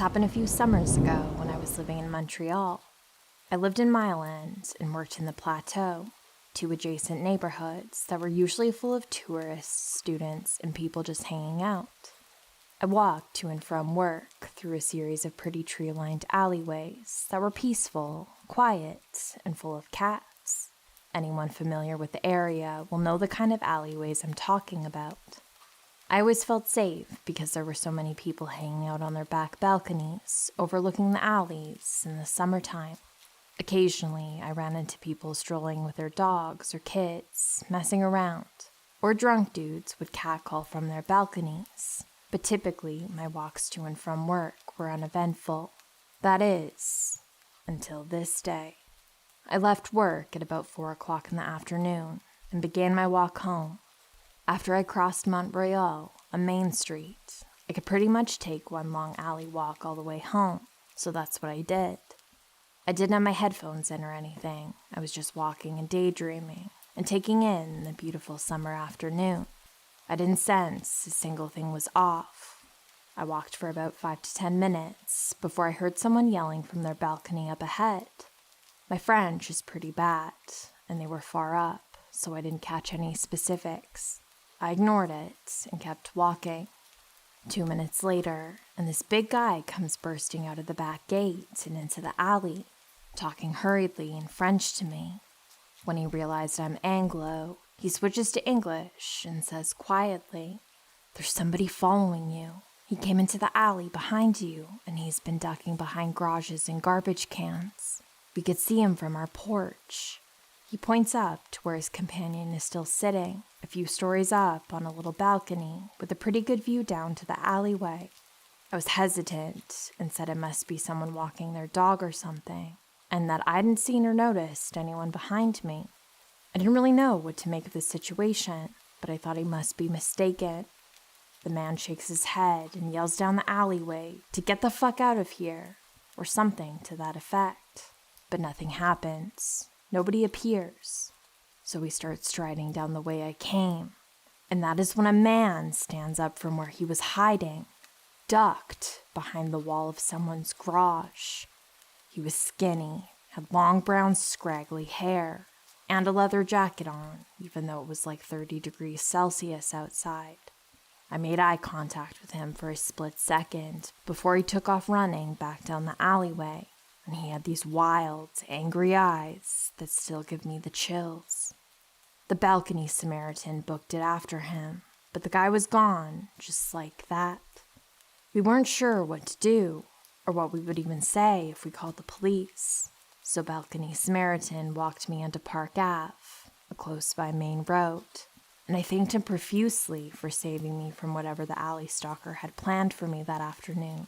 happened a few summers ago when I was living in Montreal. I lived in Mile End and worked in the Plateau, two adjacent neighborhoods that were usually full of tourists, students, and people just hanging out. I walked to and from work through a series of pretty tree-lined alleyways that were peaceful, quiet, and full of cats. Anyone familiar with the area will know the kind of alleyways I'm talking about. I always felt safe because there were so many people hanging out on their back balconies, overlooking the alleys in the summertime. Occasionally, I ran into people strolling with their dogs or kids, messing around, or drunk dudes would catcall from their balconies. But typically, my walks to and from work were uneventful. That is, until this day. I left work at about 4 o'clock in the afternoon and began my walk home. After I crossed Mont-Royal, a main street, I could pretty much take one long alley walk all the way home, so that's what I did. I didn't have my headphones in or anything. I was just walking and daydreaming and taking in the beautiful summer afternoon. I didn't sense a single thing was off. I walked for about 5 to 10 minutes before I heard someone yelling from their balcony up ahead. My French is pretty bad, and they were far up, so I didn't catch any specifics. I ignored it and kept walking. 2 minutes later, and this big guy comes bursting out of the back gate and into the alley, talking hurriedly in French to me. When he realized I'm Anglo, he switches to English and says quietly, "There's somebody following you. He came into the alley behind you, and he's been ducking behind garages and garbage cans. We could see him from our porch." He points up to where his companion is still sitting, a few stories up on a little balcony with a pretty good view down to the alleyway. I was hesitant and said it must be someone walking their dog or something, and that I hadn't seen or noticed anyone behind me. I didn't really know what to make of the situation, but I thought he must be mistaken. The man shakes his head and yells down the alleyway to get the fuck out of here, or something to that effect. But nothing happens. Nobody appears. So we start striding down the way I came, and that is when a man stands up from where he was hiding, ducked behind the wall of someone's garage. He was skinny, had long brown scraggly hair, and a leather jacket on, even though it was like 30 degrees Celsius outside. I made eye contact with him for a split second before he took off running back down the alleyway, and he had these wild, angry eyes that still give me the chills. The balcony Samaritan booked it after him, but the guy was gone, just like that. We weren't sure what to do, or what we would even say if we called the police, so balcony Samaritan walked me onto Park Ave, a close-by main road, and I thanked him profusely for saving me from whatever the alley stalker had planned for me that afternoon.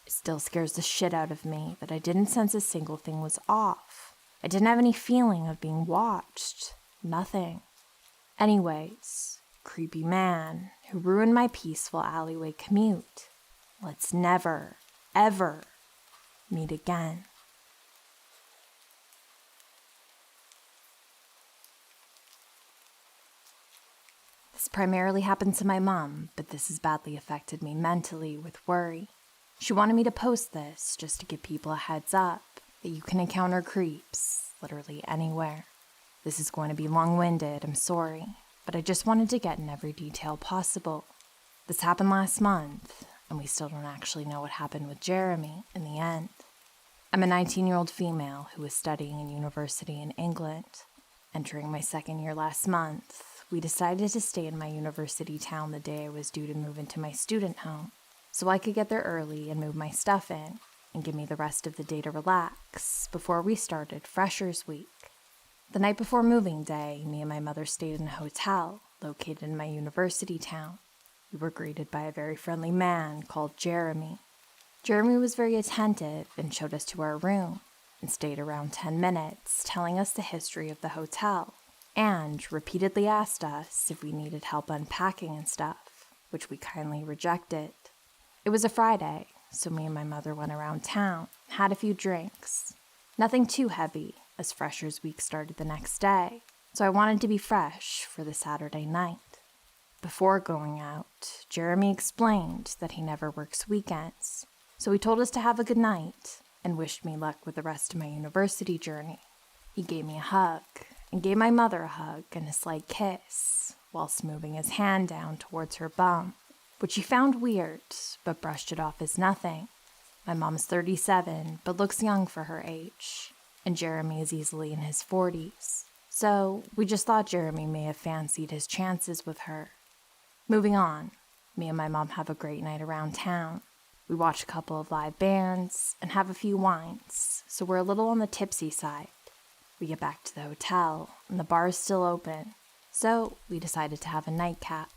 It still scares the shit out of me that I didn't sense a single thing was off. I didn't have any feeling of being watched. Nothing. Anyways, creepy man who ruined my peaceful alleyway commute. Let's never, ever meet again. This primarily happened to my mom, but this has badly affected me mentally with worry. She wanted me to post this just to give people a heads up that you can encounter creeps literally anywhere. This is going to be long-winded, I'm sorry, but I just wanted to get in every detail possible. This happened last month, and we still don't actually know what happened with Jeremy in the end. I'm a 19-year-old female who was studying in university in England. Entering my second year last month, we decided to stay in my university town the day I was due to move into my student home, so I could get there early and move my stuff in and give me the rest of the day to relax before we started Freshers Week. The night before moving day, me and my mother stayed in a hotel located in my university town. We were greeted by a very friendly man called Jeremy. Jeremy was very attentive and showed us to our room and stayed around 10 minutes telling us the history of the hotel and repeatedly asked us if we needed help unpacking and stuff, which we kindly rejected. It was a Friday, so me and my mother went around town, had a few drinks. Nothing too heavy, as Freshers Week started the next day, so I wanted to be fresh for the Saturday night. Before going out, Jeremy explained that he never works weekends, So he told us to have a good night and wished me luck with the rest of my university journey. He gave me a hug and gave my mother a hug and a slight kiss whilst moving his hand down towards her bum, which she found weird but brushed it off as nothing. My mom's 37 but looks young for her age, and Jeremy is easily in his 40s. So we just thought Jeremy may have fancied his chances with her. Moving on, me and my mom have a great night around town. We watch a couple of live bands and have a few wines, so we're a little on the tipsy side. We get back to the hotel, and the bar is still open, so we decided to have a nightcap.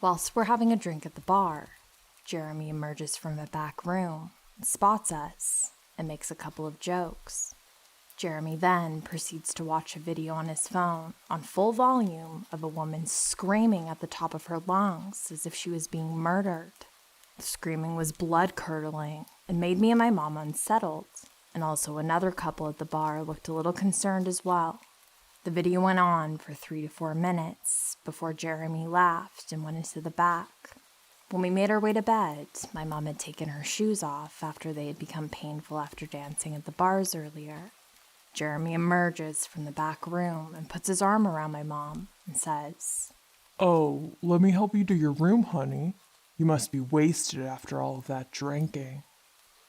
Whilst we're having a drink at the bar, Jeremy emerges from the back room and spots us and makes a couple of jokes. Jeremy then proceeds to watch a video on his phone on full volume of a woman screaming at the top of her lungs as if she was being murdered. The screaming was blood-curdling and made me and my mom unsettled, and also another couple at the bar looked a little concerned as well. The video went on for 3 to 4 minutes before Jeremy laughed and went into the back. When we made our way to bed, my mom had taken her shoes off after they had become painful after dancing at the bars earlier. Jeremy emerges from the back room and puts his arm around my mom and says, "Oh, let me help you to your room, honey. You must be wasted after all of that drinking."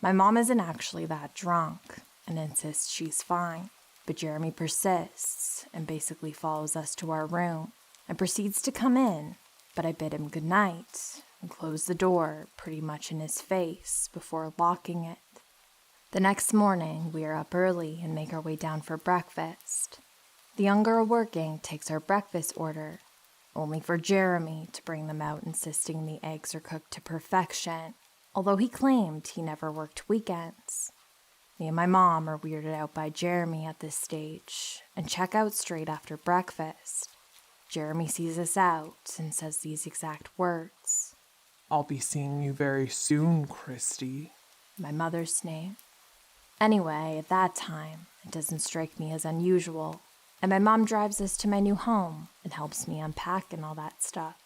My mom isn't actually that drunk and insists she's fine, but Jeremy persists and basically follows us to our room and proceeds to come in, but I bid him goodnight and close the door pretty much in his face before locking it. The next morning, we are up early and make our way down for breakfast. The young girl working takes our breakfast order, only for Jeremy to bring them out insisting the eggs are cooked to perfection, although he claimed he never worked weekends. Me and my mom are weirded out by Jeremy at this stage and check out straight after breakfast. Jeremy sees us out and says these exact words. "I'll be seeing you very soon, Christy." My mother's name. Anyway, at that time, it doesn't strike me as unusual, and my mom drives us to my new home and helps me unpack and all that stuff.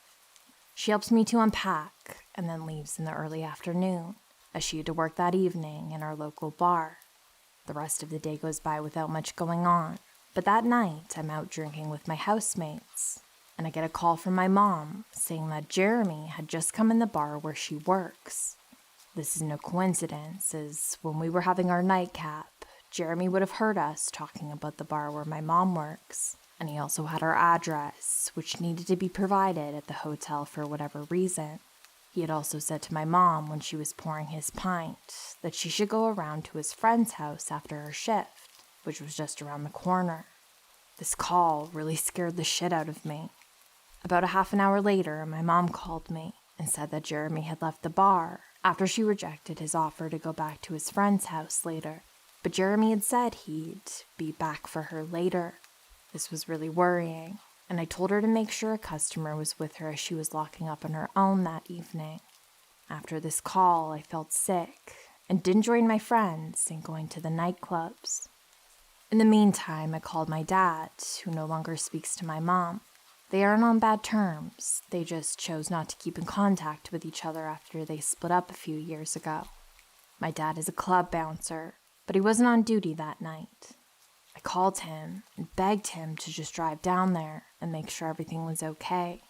She helps me to unpack and then leaves in the early afternoon, as she had to work that evening in our local bar. The rest of the day goes by without much going on, but that night I'm out drinking with my housemates, and I get a call from my mom saying that Jeremy had just come in the bar where she works. This is no coincidence, as when we were having our nightcap, Jeremy would have heard us talking about the bar where my mom works, and he also had our address, which needed to be provided at the hotel for whatever reason. He had also said to my mom when she was pouring his pint that she should go around to his friend's house after her shift, which was just around the corner. This call really scared the shit out of me. About a half an hour later, my mom called me and said that Jeremy had left the bar after she rejected his offer to go back to his friend's house later. But Jeremy had said he'd be back for her later. This was really worrying, and I told her to make sure a customer was with her as she was locking up on her own that evening. After this call, I felt sick and didn't join my friends in going to the nightclubs. In the meantime, I called my dad, who no longer speaks to my mom. They aren't on bad terms. They just chose not to keep in contact with each other after they split up a few years ago. My dad is a club bouncer, but he wasn't on duty that night. I called him and begged him to just drive down there and make sure everything was okay.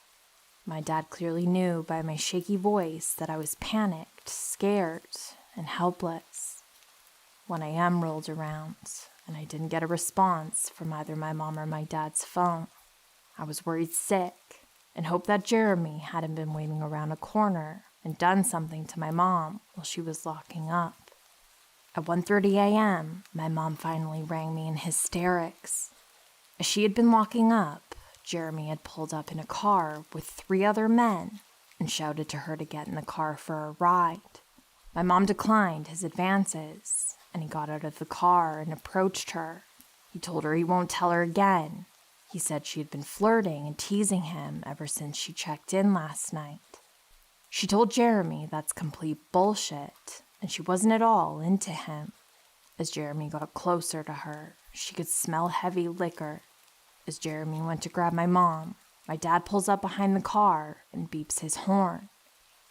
My dad clearly knew by my shaky voice that I was panicked, scared, and helpless. 1 a.m. rolled around, and I didn't get a response from either my mom or my dad's phone. I was worried sick and hoped that Jeremy hadn't been waiting around a corner and done something to my mom while she was locking up. At 1:30 a.m., my mom finally rang me in hysterics. As she had been locking up, Jeremy had pulled up in a car with 3 other men and shouted to her to get in the car for a ride. My mom declined his advances, and he got out of the car and approached her. He told her he won't tell her again. He said she had been flirting and teasing him ever since she checked in last night. She told Jeremy that's complete bullshit, and she wasn't at all into him. As Jeremy got closer to her, she could smell heavy liquor. As Jeremy went to grab my mom, my dad pulls up behind the car and beeps his horn.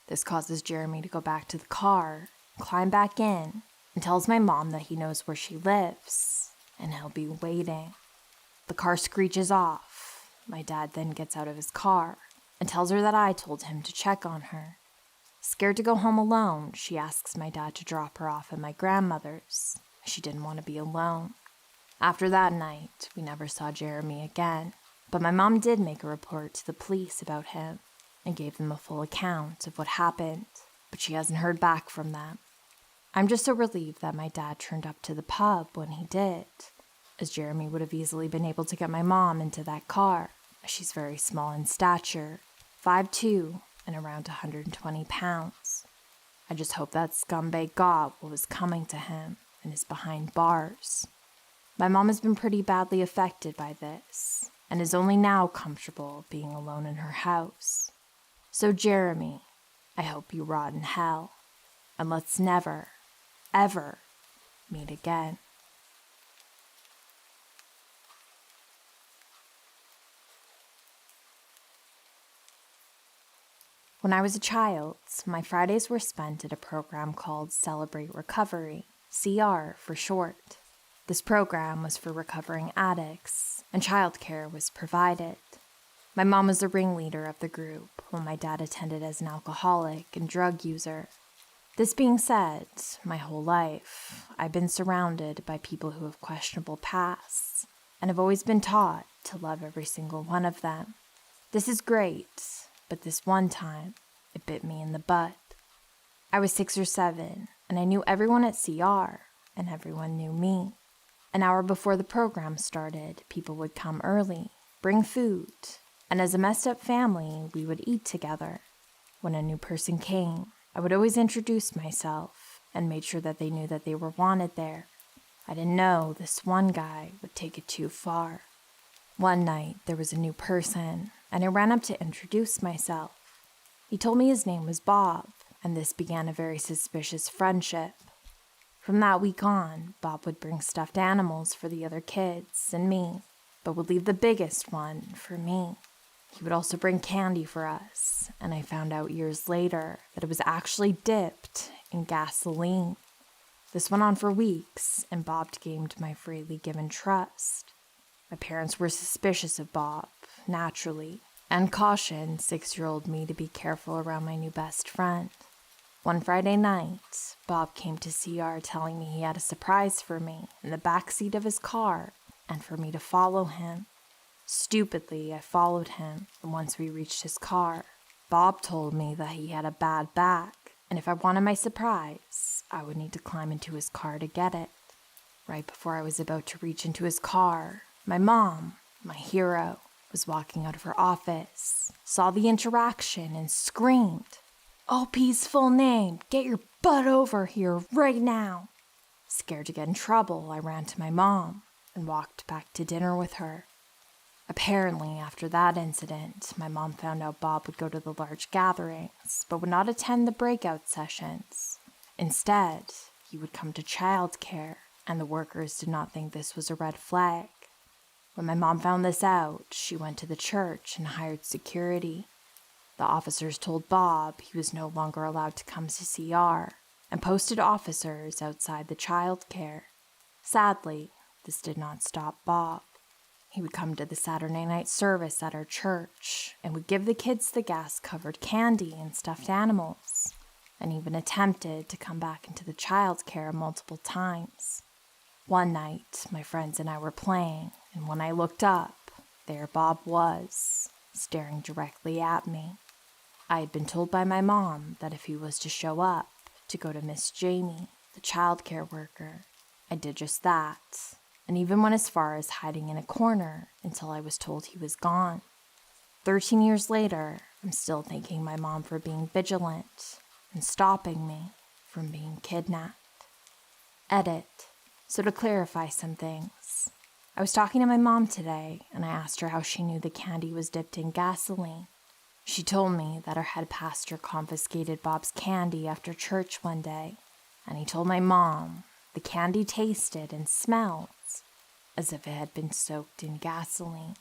This causes Jeremy to go back to the car, climb back in, and tells my mom that he knows where she lives, and he'll be waiting. The car screeches off. My dad then gets out of his car and tells her that I told him to check on her. Scared to go home alone, she asks my dad to drop her off at my grandmother's. She didn't want to be alone. After that night, we never saw Jeremy again, but my mom did make a report to the police about him and gave them a full account of what happened, but she hasn't heard back from them. I'm just so relieved that my dad turned up to the pub when he did, as Jeremy would have easily been able to get my mom into that car, as she's very small in stature, 5'2", and around 120 pounds. I just hope that scumbag got what was coming to him and is behind bars. My mom has been pretty badly affected by this and is only now comfortable being alone in her house. So Jeremy, I hope you rot in hell, and let's never, ever meet again. When I was a child, my Fridays were spent at a program called Celebrate Recovery, CR for short. This program was for recovering addicts, and childcare was provided. My mom was the ringleader of the group, while my dad attended as an alcoholic and drug user. This being said, my whole life, I've been surrounded by people who have questionable pasts, and have always been taught to love every single one of them. This is great, but this one time, it bit me in the butt. I was 6 or 7, and I knew everyone at CR, and everyone knew me. An hour before the program started, people would come early, bring food, and as a messed up family, we would eat together. When a new person came, I would always introduce myself and made sure that they knew that they were wanted there. I didn't know this one guy would take it too far. One night, there was a new person, and I ran up to introduce myself. He told me his name was Bob, and this began a very suspicious friendship. From that week on, Bob would bring stuffed animals for the other kids and me, but would leave the biggest one for me. He would also bring candy for us, and I found out years later that it was actually dipped in gasoline. This went on for weeks, and Bob gained my freely given trust. My parents were suspicious of Bob, naturally, and cautioned 6-year-old me to be careful around my new best friend. One Friday night, Bob came to CR telling me he had a surprise for me in the backseat of his car and for me to follow him. Stupidly, I followed him, and once we reached his car, Bob told me that he had a bad back, and if I wanted my surprise, I would need to climb into his car to get it. Right before I was about to reach into his car, my mom, my hero, was walking out of her office, saw the interaction, and screamed, "OP's full name, get your butt over here right now." Scared to get in trouble, I ran to my mom and walked back to dinner with her. Apparently, after that incident, my mom found out Bob would go to the large gatherings, but would not attend the breakout sessions. Instead, he would come to childcare, and the workers did not think this was a red flag. When my mom found this out, she went to the church and hired security. The officers told Bob he was no longer allowed to come to CR and posted officers outside the childcare. Sadly, this did not stop Bob. He would come to the Saturday night service at our church and would give the kids the gas-covered candy and stuffed animals, and even attempted to come back into the childcare multiple times. One night, my friends and I were playing, and when I looked up, there Bob was, staring directly at me. I had been told by my mom that if he was to show up, to go to Miss Jamie, the childcare worker. I did just that, and even went as far as hiding in a corner until I was told he was gone. 13 years later, I'm still thanking my mom for being vigilant and stopping me from being kidnapped. Edit. So to clarify some things, I was talking to my mom today, and I asked her how she knew the candy was dipped in gasoline. She told me that our head pastor confiscated Bob's candy after church one day, and he told my mom the candy tasted and smelled as if it had been soaked in gasoline.